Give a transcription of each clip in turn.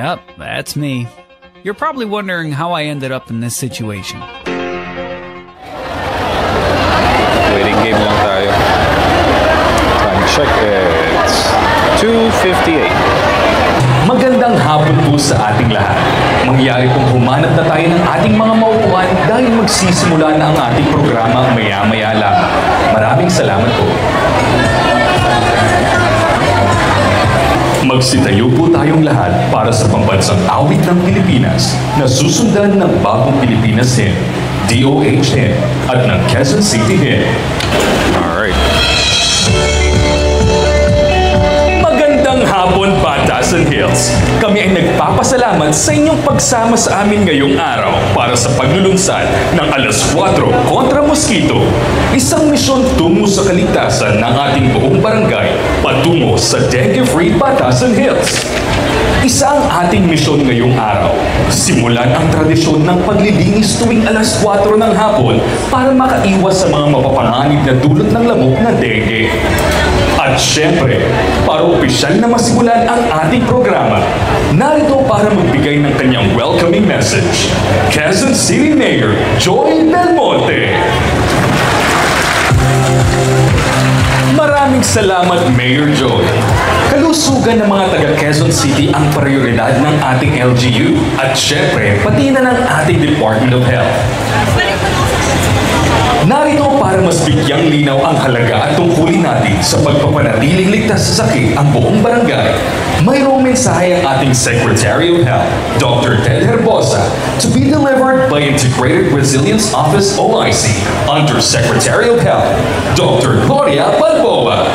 Yep, that's me. You're probably wondering how I ended up in this situation. Waiting game lang tayo. Time check, it's 2:58. Magandang hapon po sa ating lahat. Mangyayari pong humanap na tayo ng ating mga maupuan dahil magsisimula na ang ating programa maya-maya lang. Maraming salamat po. Magsitayo po tayong lahat para sa pambansang awit ng Pilipinas na susundan ng bagong Pilipinas Hymn, DOH Hymn at ng Quezon City Hymn. Alright. Magandang hapon, Batasan Hills. Kami ay nagpapasalamat sa inyong pagsama sa amin ngayong araw para sa paglulunsad ng alas 4 kontra Mosquito. Isang misyon tungo sa kaligtasan ng ating buong barangay patungo sa dengue-free Batasan Hills. Isa ang ating misyon ngayong araw. Simulan ang tradisyon ng paglilinis tuwing alas 4 ng hapon para makaiwas sa mga mapapanganib na dulot ng lamok na dengue. At syempre, para opisyal na masimulan ang ating programa, narito para magbigay ng kanyang welcoming message, Quezon City Mayor Joy Belmonte. Maraming salamat, Mayor Joy. Kalusugan ng mga taga Quezon City ang prioridad ng ating LGU at syempre, pati na ng ating Department of Health. Narito para mas bigyang linaw ang halaga at tungkulin natin sa pagpapanatiling ligtas sa sakit ang buong barangay. Mayroong mensahe ang ating Secretary of Health, Dr. Ted Herbosa, to be delivered by Integrated Resilience Office OIC under Secretary of Health, Dr. Gloria Balboa.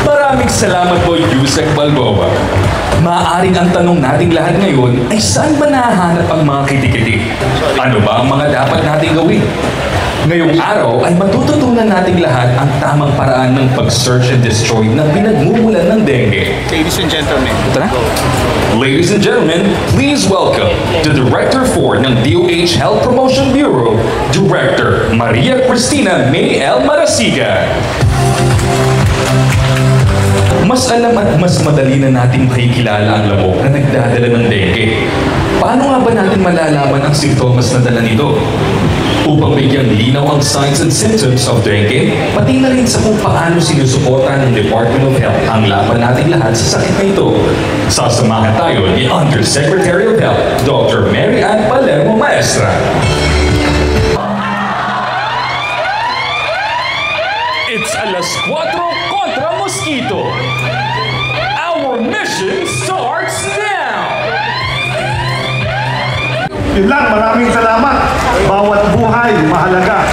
Maraming salamat po, Yusek Balboa. Maaaring ang tanong nating lahat ngayon ay saan ba nahahanap ang mga kitikiti? Ano ba ang mga dapat nating gawin? Ngayong araw ay matututunan nating lahat ang tamang paraan ng pag-search and destroy na pinagmumulan ng dengue. Ladies and gentlemen. Tara. Ladies and gentlemen, please welcome the Director 4 ng DOH Health Promotion Bureau, Director Maria Cristina May L. Marasiga. Mas alam at mas madali na nating makikilala ang lamok na nagdadala ng dengue. Paano nga ba natin malalaman ang simptomas na dala nito? Upang bigyang linaw ang signs and symptoms of dengue, pati na rin sa kung paano sinusuporta ng Department of Health ang laban natin lahat sa sakit na ito. Sasamahan tayo ni Undersecretary of Health, Dr. Mary Ann Palermo Maestra. It's alas 4 kontra Mosquito. Our mission starts now! Yun lang, maraming salamat. Bawat buhay, mahalaga.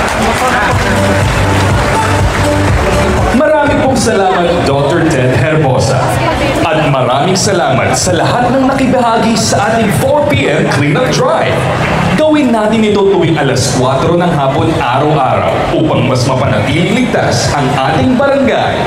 Maraming pong salamat, Dr. Ted Herbosa. At maraming salamat sa lahat ng nakibahagi sa ating 4 p.m. cleanup drive. Gawin natin ito tuwing alas 4 ng hapon araw-araw upang mas mapanatiling ligtas ang ating barangay.